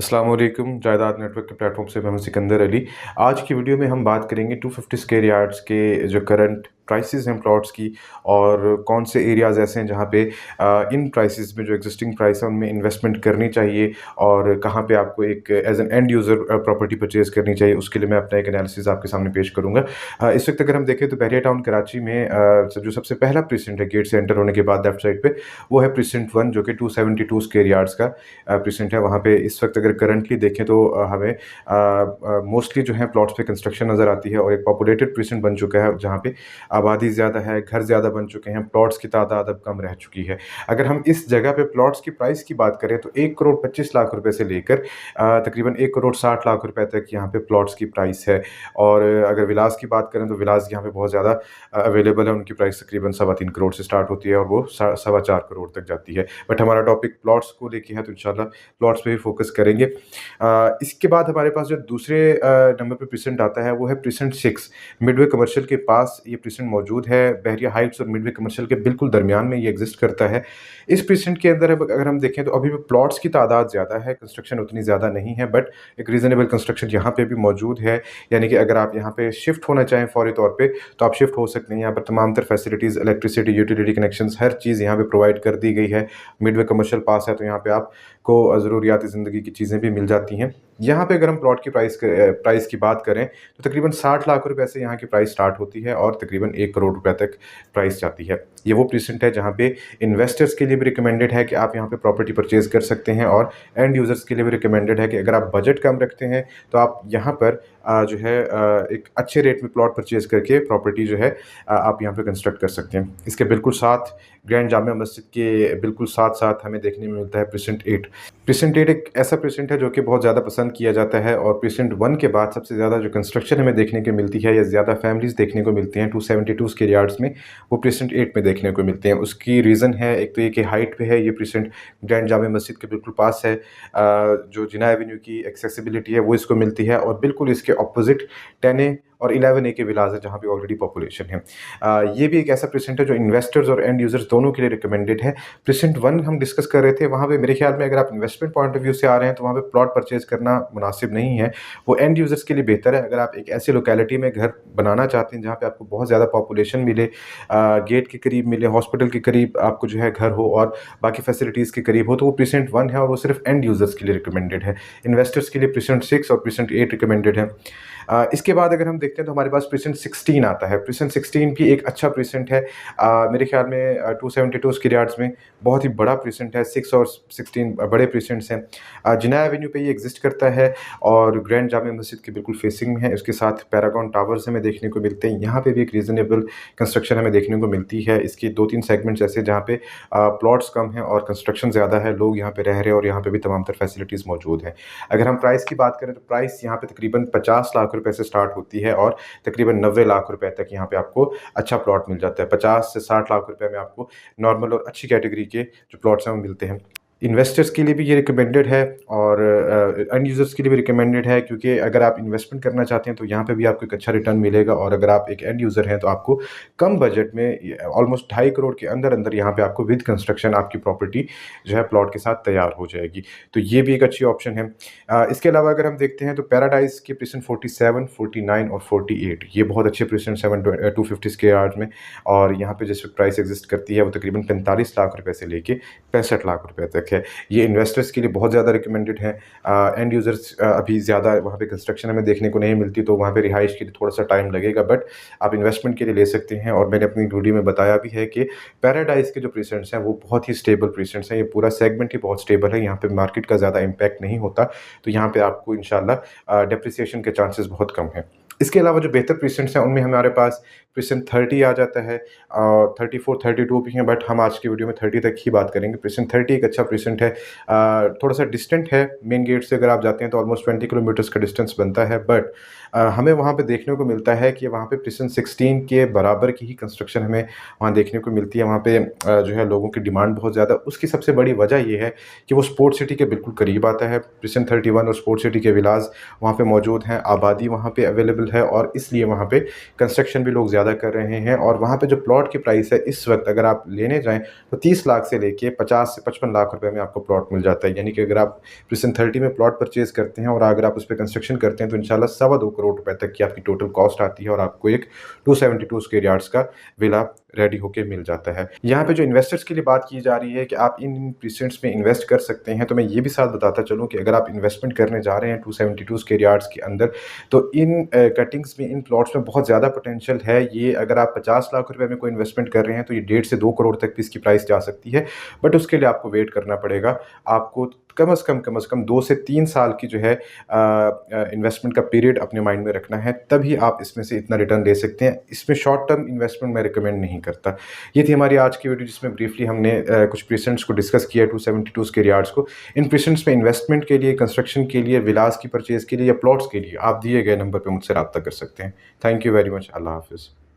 अस्सलाम वालेकुम। जायदाद नेटवर्क के प्लेटफॉर्म से मैं हूं सिकंदर अली। आज की वीडियो में हम बात करेंगे 250 स्क्वायर यार्ड्स के जो करंट प्राइसेस हैं प्लॉट्स की, और कौन से एरियाज़ ऐसे हैं जहां पे इन प्राइसेस में जो एग्जिस्टिंग प्राइस है उनमें इन्वेस्टमेंट करनी चाहिए, और कहां पे आपको एक as an end user property purchase करनी चाहिए। उसके लिए मैं अपना एक एनालिसिस आपके सामने पेश करूंगा। इस वक्त अगर हम देखें तो बहरिया टाउन कराची में जो सबसे पहला प्रीसेंट है गेट से एंटर होने के बाद लेफ्ट साइड पे, वो है प्रीसेंट 1 जो कि 272 स्क्वायर यार्ड्स का प्रीसेंट है। वहाँ पे इस वक्त अगर करंटली देखें तो हमें मोस्टली जो है प्लॉट्स पे कंस्ट्रक्शन नज़र आती है, और एक पॉपुलेटेड प्रीसेंट बन चुका है जहाँ पे आबादी ज़्यादा है, घर ज़्यादा बन चुके हैं, प्लॉट्स की तादाद अब कम रह चुकी है। अगर हम इस जगह पे प्लॉट्स की प्राइस की बात करें तो 1 करोड़ 25 लाख रुपए से लेकर तकरीबन 1 करोड़ 60 लाख रुपए तक यहाँ पे प्लॉट्स की प्राइस है। और अगर विलास की बात करें तो विलास यहाँ पे बहुत ज़्यादा अवेलेबल है। उनकी प्राइस तकरीबन 3.25 करोड़ से स्टार्ट होती है और वो 4.25 करोड़ तक जाती है। बट हमारा टॉपिक प्लॉट्स को लेके है तो इंशाल्लाह प्लॉट्स पे भी फोकस करेंगे। इसके बाद हमारे पास जो दूसरे नंबर पे प्रीसेंट आता है वो है प्रीसेंट 6। मिडवे कमर्शियल के पास ये प्रीसेंट मौजूद है। बहरिया हाइट्स और मिडवे कमर्शियल के बिल्कुल दरमियान में ये एग्जिस्ट करता है। इस प्रीसेंट के अंदर अगर हम देखें तो अभी भी प्लॉट्स की तादाद ज़्यादा है, कंस्ट्रक्शन उतनी ज़्यादा नहीं है, बट एक रीज़नेबल कंस्ट्रक्शन यहाँ पे भी मौजूद है। यानी कि अगर आप यहाँ पे शिफ्ट होना चाहें फौरी तौर पे तो आप शिफ्ट हो सकते हैं। यहाँ पर तमाम तर फैसिलिटीज़, इलेक्ट्रिसिटी, यूटिलिटी कनेक्शंस, हर चीज़ यहाँ पे प्रोवाइड कर दी गई है। मिडवे कमर्शियल पास है तो यहाँ पे आपको ज़रूरियात ज़िंदगी की चीज़ें भी मिल जाती हैं। यहाँ पे अगर हम प्लॉट की प्राइस की बात करें तो तकरीबन 60 लाख रुपए से यहाँ की प्राइस स्टार्ट होती है और तकरीबन 1 करोड़ रुपए तक प्राइस जाती है। ये वो प्रीसेंट है जहाँ पे इन्वेस्टर्स के लिए भी रिकमेंडेड है कि आप यहाँ पे प्रॉपर्टी परचेज कर सकते हैं, और एंड यूज़र्स के लिए भी रिकमेंडेड है कि अगर आप बजट कम रखते हैं तो आप यहाँ पर जो है एक अच्छे रेट में प्लॉट परचेज करके प्रॉपर्टी जो है आप यहाँ पे कंस्ट्रक्ट कर सकते हैं। इसके बिल्कुल साथ ग्रैंड जामिया मस्जिद के बिल्कुल साथ साथ हमें देखने में मिलता है प्रीसेंट 8। प्रीसेंट 8 एक ऐसा प्रीसेंट है जो कि बहुत ज़्यादा पसंद किया जाता है, और प्रीसेंट 1 के बाद सबसे ज़्यादा जो कंस्ट्रक्शन हमें देखने को मिलती है या ज़्यादा फैमिलीज़ देखने को मिलती हैं 272 स्क्वायर यार्ड्स में, वो प्रीसेंट 8 में देखने को मिलते हैं। उसकी रीज़न है एक तो ये कि हाइट पे है, ये प्रीसेंट ग्रैंड जामिया मस्जिद के बिल्कुल पास है। जो जिना एवेन्यू की एक्सेसिबिलिटी है वो इसको मिलती है, और बिल्कुल इसके अपोजिट 10A और 11A के विलाज है जहाँ पे ऑलरेडी पॉपुलेशन है। ये भी एक ऐसा प्रीसेंट है जो इन्वेस्टर्स और एंड यूज़र्स दोनों के लिए रिकमेंडेड है। प्रीसेंट 1 हम डिस्कस कर रहे थे, वहाँ पे मेरे ख्याल में अगर आप इन्वेस्टमेंट पॉइंट ऑफ व्यू से आ रहे हैं तो वहाँ पे प्लॉट परचेज करना मुनासिब नहीं है। वो एंड यूज़र्स के लिए बेहतर है। अगर आप एक ऐसी लोकेलिटी में घर बनाना चाहते हैं जहाँ पे आपको बहुत ज़्यादा पॉपुलेशन मिले, गेट के करीब मिले, हॉस्पिटल के करीब आपको जो है घर हो, और बाकी फैसिलिटीज़ के करीब हो, तो वो प्रीसेंट 1 है और वो सिर्फ एंड यूज़र्स के लिए रिकमेंडेड है। इन्वेस्टर्स के लिए प्रीसेंट 6 और प्रीसेंट 8 रिकमेंडेड है। इसके बाद अगर हम देखते हैं तो हमारे पास प्रीसेंट 16 आता है। प्रीसेंट 16 भी एक अच्छा प्रीसेंट है। मेरे ख्याल में 272 स्क्वायर यार्ड्स में बहुत ही बड़ा प्रीसेंट है। 6 और 16 बड़े प्रीसेंट्स हैं। जिना एवेन्यू पे ये एग्जिस्ट करता है और ग्रैंड जामिया मस्जिद के बिल्कुल फेसिंग में है। इसके साथ पैरागॉन टावर्स हमें देखने को मिलते हैं। यहाँ पे भी एक रीज़नेबल कंस्ट्रक्शन हमें देखने को मिलती है। इसके 2-3 सेगमेंट्स ऐसे जहाँ पे प्लॉट्स कम हैं और कंस्ट्रक्शन ज़्यादा है, लोग यहाँ पे रह रहे हैं, और यहाँ पे भी तमाम तर फैसिलिटीज़ मौजूद हैं। अगर हम प्राइस की बात करें तो प्राइस यहाँ पे तकरीबन 50 लाख रुपए से स्टार्ट होती है और तकरीबन 90 लाख रुपए तक यहाँ पे आपको अच्छा प्लॉट मिल जाता है। 50 से 60 लाख रुपए में आपको नॉर्मल और अच्छी कैटेगरी के जो प्लॉट्स हैं वो मिलते हैं। इन्वेस्टर्स के लिए भी ये रिकमेंडेड है, और एंड यूज़र्स के लिए भी रिकमेंडेड है, क्योंकि अगर आप इन्वेस्टमेंट करना चाहते हैं तो यहाँ पे भी आपको एक अच्छा रिटर्न मिलेगा, और अगर आप एक एंड यूज़र हैं तो आपको कम बजट में ऑलमोस्ट 2.5 करोड़ के अंदर अंदर यहाँ पे आपको विद कंस्ट्रक्शन आपकी प्रॉपर्टी जो है प्लॉट के साथ तैयार हो जाएगी। तो ये भी एक अच्छी ऑप्शन है। इसके अलावा अगर हम देखते हैं तो पैराडाइज के प्रीसेंट 47, 49 और 48 ये बहुत अच्छे प्रीसेंट 250 के यार्ड में, और यहाँ पे जिस प्राइस एग्जिस्ट करती है वो तकरीबन 45 लाख रुपए से लेके 65 लाख रुपए तक है। ये इन्वेस्टर्स के लिए बहुत ज़्यादा रिकमेंडेड है। एंड यूज़र्स अभी ज़्यादा वहाँ पे कंस्ट्रक्शन हमें देखने को नहीं मिलती, तो वहाँ पे रिहाइश के लिए थोड़ा सा टाइम लगेगा, बट आप इन्वेस्टमेंट के लिए ले सकते हैं। और मैंने अपनी वीडियो में बताया भी है कि पैराडाइज के जो प्रीसेंट्स हैं वो बहुत ही स्टेबल प्रीसेंट्स हैं। ये पूरा सेगमेंट ही बहुत स्टेबल है, यहाँ पे मार्केट का ज़्यादा इम्पैक्ट नहीं होता, तो यहाँ पे आपको इंशाल्लाह डेप्रिसिएशन के चांसेस बहुत कम हैं। इसके अलावा जो बेहतर प्रीसेंट्स हैं उनमें हमारे पास प्रीसेंट 30 आ जाता है, 34, 32 भी हैं, बट हम आज की वीडियो में 30 तक ही बात करेंगे। प्रीसेंट 30 एक अच्छा प्रीसेंट है। थोड़ा सा डिस्टेंट है मेन गेट से, अगर आप जाते हैं तो ऑलमोस्ट 20 किलोमीटर्स का डिस्टेंस बनता है, बट हमें वहाँ पे देखने को मिलता है कि वहाँ पे प्रीसेंट 16 के बराबर की ही कंस्ट्रक्शन हमें वहाँ देखने को मिलती है। वहाँ पे जो है लोगों की डिमांड बहुत ज़्यादा, उसकी सबसे बड़ी वजह ये है कि वो स्पोर्ट्स सिटी के बिल्कुल करीब आता है। प्रीसेंट 31 और स्पोर्ट्स सिटी के विलाज वहाँ पे मौजूद हैं, आबादी वहाँ पे अवेलेबल है और इसलिए वहाँ पे कंस्ट्रक्शन भी लोग ज़्यादा कर रहे हैं। और वहाँ पे जो प्लॉट की प्राइस है इस वक्त अगर आप लेने जाएँ तो 30 लाख से लेके 50 से 55 लाख रुपए में आपको प्लॉट मिल जाता है। यानी कि अगर आप प्रिसन 30 में प्लॉट परचेज़ करते हैं और अगर आप उस पे कंस्ट्रक्शन करते हैं तो इंशाल्लाह सवा 2 करोड़ रुपए तक की आपकी टोटल कॉस्ट आती है और आपको एक 272 स्क्वायर यार्ड्स का विला रेडी होके मिल जाता है। यहाँ पे जो इन्वेस्टर्स के लिए बात की जा रही है कि आप इन प्रीसेंट्स में इन्वेस्ट कर सकते हैं, तो मैं ये भी साथ बताता चलूँ कि अगर आप इन्वेस्टमेंट करने जा रहे हैं 272 स्क्वायर यार्ड्स के अंदर, तो इन कटिंग्स में, इन प्लॉट्स में बहुत ज़्यादा पोटेंशियल है। ये अगर आप 50 लाख रुपए में कोई इन्वेस्टमेंट कर रहे हैं तो ये 1.5 से 2 करोड़ तक भी इसकी प्राइस जा सकती है। बट उसके लिए आपको वेट करना पड़ेगा। आपको कम से कम 2 से 3 साल की जो है इन्वेस्टमेंट का पीरियड अपने माइंड में रखना है, तभी आप इसमें से इतना रिटर्न ले सकते हैं। इसमें शॉर्ट टर्म इन्वेस्टमेंट मैं रिकमेंड नहीं करता। ये थी हमारी आज की वीडियो जिसमें ब्रीफली हमने कुछ प्रीसेंट्स को डिस्कस किया, 272 स्क्वायर यार्ड्स को। इन प्रीसेंट्स में इन्वेस्टमेंट के लिए, कंस्ट्रक्शन के लिए, विलास की परचेज़ के लिए या प्लॉट्स के लिए आप दिए गए नंबर पे मुझसे राब्ता कर सकते हैं। Thank you very much. अल्लाह हाफ़िज़।